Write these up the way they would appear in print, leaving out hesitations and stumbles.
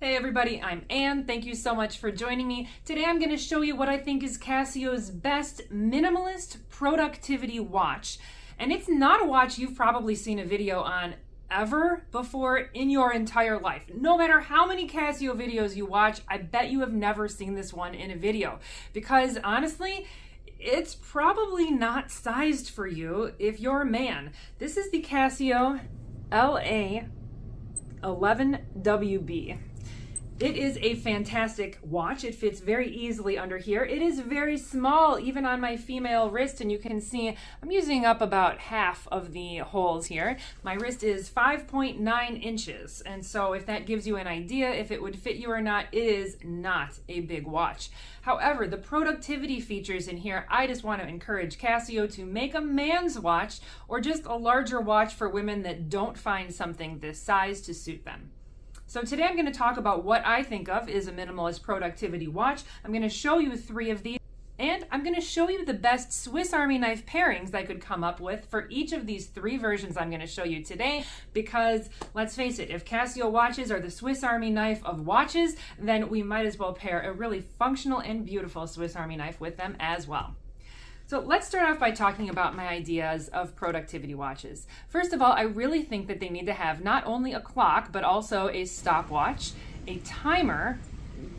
Hey everybody, I'm Ann. Thank you so much for joining me. Today I'm going to show you what I think is Casio's best minimalist productivity watch. And it's not a watch you've probably seen a video on ever before in your entire life. No matter how many Casio videos you watch, I bet you have never seen this one in a video. Because honestly, it's probably not sized for you if you're a man. This is the Casio LA11WB. It is a fantastic watch. It fits very easily under here. It is very small, even on my female wrist, and you can see I'm using up about half of the holes here. My wrist is 5.9 inches, and so if that gives you an idea if it would fit you or not, it is not a big watch. However, the productivity features in here, I just want to encourage Casio to make a man's watch or just a larger watch for women that don't find something this size to suit them. So today I'm going to talk about what I think of is a minimalist productivity watch. I'm going to show you 3 of these, and I'm going to show you the best Swiss Army knife pairings I could come up with for each of these 3 versions I'm going to show you today, because let's face it, if Casio watches are the Swiss Army knife of watches, then we might as well pair a really functional and beautiful Swiss Army knife with them as well. So let's start off by talking about my ideas of productivity watches. First of all, I really think that they need to have not only a clock, but also a stopwatch, a timer,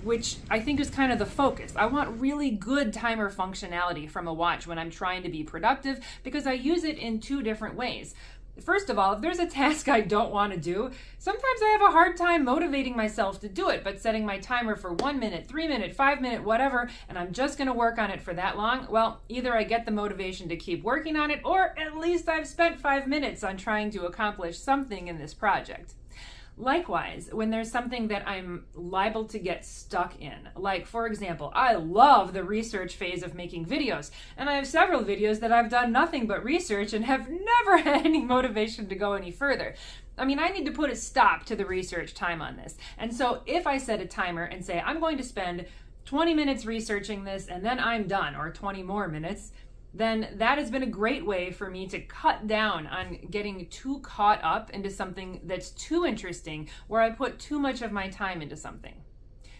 which I think is kind of the focus. I want really good timer functionality from a watch when I'm trying to be productive, because I use it in 2 different ways. First of all, if there's a task I don't want to do, sometimes I have a hard time motivating myself to do it, but setting my timer for 1 minute, 3 minute, 5 minute, whatever, and I'm just going to work on it for that long, well, either I get the motivation to keep working on it, or at least I've spent 5 minutes on trying to accomplish something in this project. Likewise, when there's something that I'm liable to get stuck in, like for example, I love the research phase of making videos, and I have several videos that I've done nothing but research and have never had any motivation to go any further. I mean, I need to put a stop to the research time on this. And so if I set a timer and say, I'm going to spend 20 minutes researching this and then I'm done, or 20 more minutes, then that has been a great way for me to cut down on getting too caught up into something that's too interesting, where I put too much of my time into something.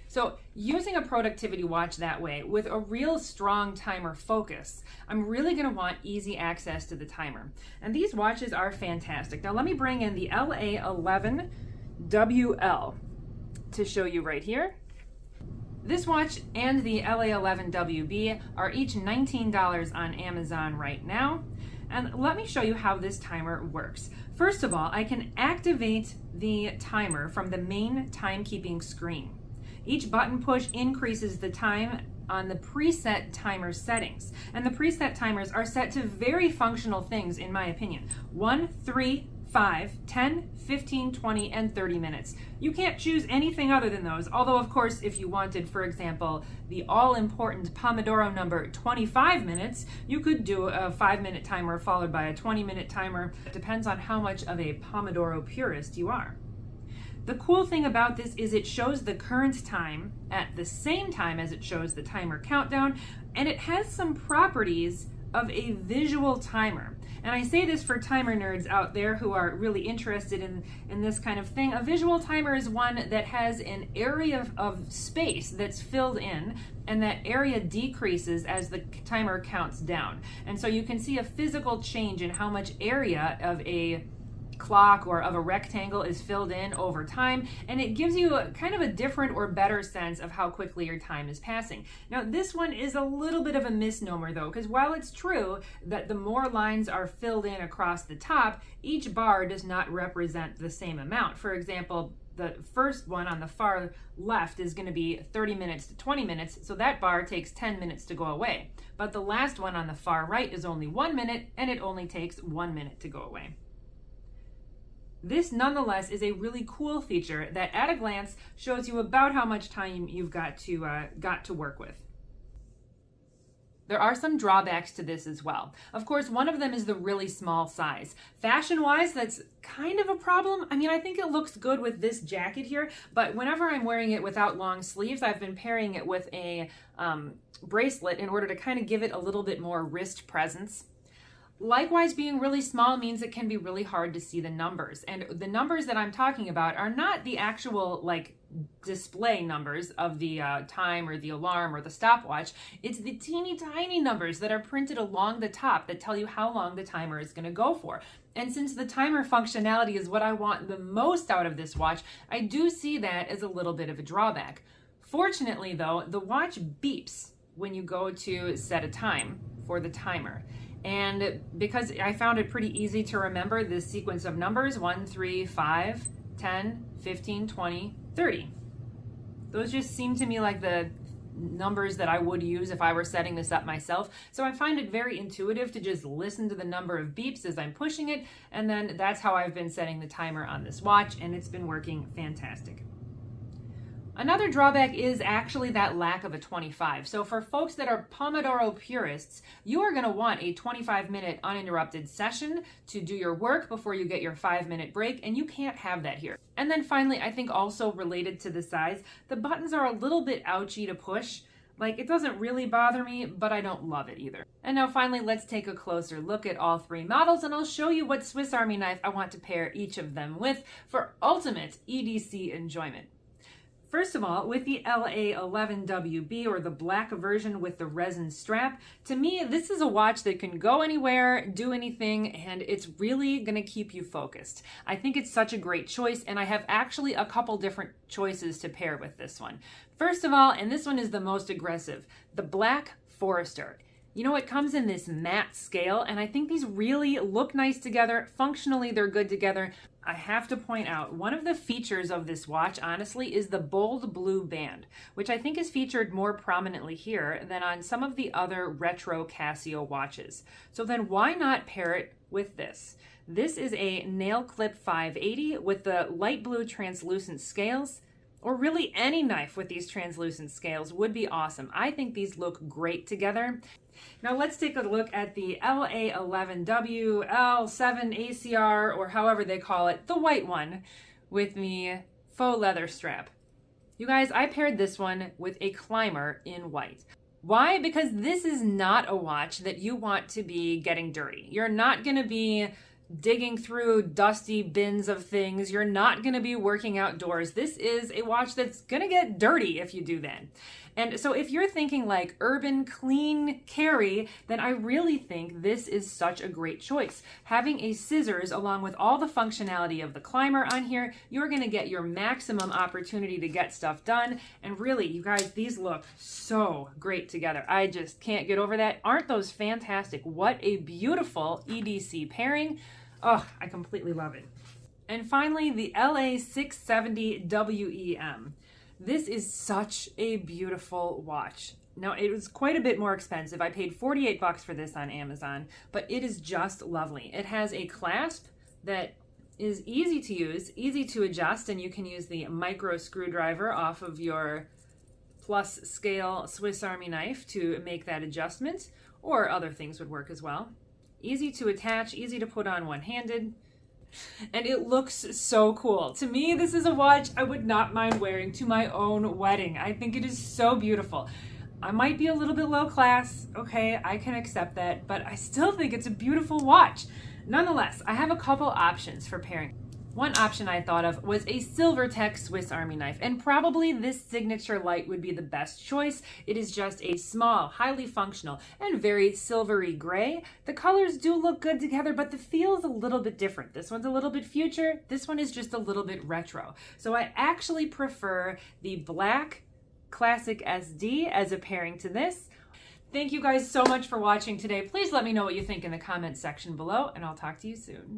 So using a productivity watch that way, with a real strong timer focus, I'm really going to want easy access to the timer. And these watches are fantastic. Now let me bring in the LA11WL to show you right here. This watch and the LA11WB are each $19 on Amazon right now. And let me show you how this timer works. First of all, I can activate the timer from the main timekeeping screen. Each button push increases the time on the preset timer settings. And the preset timers are set to very functional things, in my opinion. 1, 3, 5, 10, 15, 20, and 30 minutes. You can't choose anything other than those, although of course if you wanted, for example, the all-important Pomodoro number 25 minutes, you could do a 5-minute timer followed by a 20-minute timer. It depends on how much of a Pomodoro purist you are. The cool thing about this is it shows the current time at the same time as it shows the timer countdown, and it has some properties of a visual timer. And I say this for timer nerds out there who are really interested in this kind of thing. A visual timer is one that has an area of space that's filled in, and that area decreases as the timer counts down. And so you can see a physical change in how much area of a clock or of a rectangle is filled in over time, and it gives you a kind of a different or better sense of how quickly your time is passing. Now this one is a little bit of a misnomer though, because while it's true that the more lines are filled in across the top, each bar does not represent the same amount. For example, the first one on the far left is going to be 30 minutes to 20 minutes, so that bar takes 10 minutes to go away. But the last one on the far right is only 1 minute, and it only takes 1 minute to go away. This nonetheless is a really cool feature that at a glance shows you about how much time you've got to work with. There are some drawbacks to this as well. Of course, one of them is the really small size. Fashion-wise, that's kind of a problem. I mean, I think it looks good with this jacket here, but whenever I'm wearing it without long sleeves, I've been pairing it with a bracelet in order to kind of give it a little bit more wrist presence. Likewise, being really small means it can be really hard to see the numbers. And the numbers that I'm talking about are not the actual, like, display numbers of the time or the alarm or the stopwatch. It's the teeny tiny numbers that are printed along the top that tell you how long the timer is going to go for. And since the timer functionality is what I want the most out of this watch, I do see that as a little bit of a drawback. Fortunately though, the watch beeps when you go to set a time for the timer. And because I found it pretty easy to remember this sequence of numbers, 1, 3, 5, 10, 15, 20, 30. Those just seem to me like the numbers that I would use if I were setting this up myself. So I find it very intuitive to just listen to the number of beeps as I'm pushing it, and then that's how I've been setting the timer on this watch, and it's been working fantastic. Another drawback is actually that lack of a 25. So for folks that are Pomodoro purists, you are going to want a 25-minute uninterrupted session to do your work before you get your 5-minute break, and you can't have that here. And then finally, I think also related to the size, the buttons are a little bit ouchy to push. Like, it doesn't really bother me, but I don't love it either. And now finally, let's take a closer look at all three models, and I'll show you what Swiss Army knife I want to pair each of them with for ultimate EDC enjoyment. First of all, with the LA11WB, or the black version with the resin strap, to me, this is a watch that can go anywhere, do anything, and it's really going to keep you focused. I think it's such a great choice, and I have actually a couple different choices to pair with this one. First of all, and this one is the most aggressive, the Black Forester. You know, it comes in this matte scale, and I think these really look nice together. Functionally, they're good together. I have to point out, one of the features of this watch, honestly, is the bold blue band, which I think is featured more prominently here than on some of the other retro Casio watches. So then why not pair it with this? This is a nail clip 580 with the light blue translucent scales, or really any knife with these translucent scales would be awesome. I think these look great together. Now let's take a look at the LA11WL 7ACR, or however they call it, the white one with the faux leather strap. You guys, I paired this one with a climber in white. Why? Because this is not a watch that you want to be getting dirty. You're not going to be digging through dusty bins of things. You're not going to be working outdoors. This is a watch that's going to get dirty if you do that. And so if you're thinking like urban clean carry, then I really think this is such a great choice. Having a scissors along with all the functionality of the climber on here, you're going to get your maximum opportunity to get stuff done. And really, you guys, these look so great together. I just can't get over that. Aren't those fantastic? What a beautiful EDC pairing. Oh, I completely love it. And finally, the LA670WEM. This is such a beautiful watch. Now, it was quite a bit more expensive. I paid $48 for this on Amazon, but it is just lovely. It has a clasp that is easy to use, easy to adjust, and you can use the micro screwdriver off of your plus scale Swiss Army knife to make that adjustment, or other things would work as well. Easy to attach, easy to put on one-handed. And it looks so cool. To me, this is a watch I would not mind wearing to my own wedding. I think it is so beautiful. I might be a little bit low class, okay, I can accept that, but I still think it's a beautiful watch. Nonetheless, I have a couple options for pairing. One option I thought of was a Silvertech Swiss Army knife, and probably this signature light would be the best choice. It is just a small, highly functional, and very silvery gray. The colors do look good together, but the feel is a little bit different. This one's a little bit future, this one is just a little bit retro. So I actually prefer the black Classic SD as a pairing to this. Thank you guys so much for watching today. Please let me know what you think in the comments section below, and I'll talk to you soon.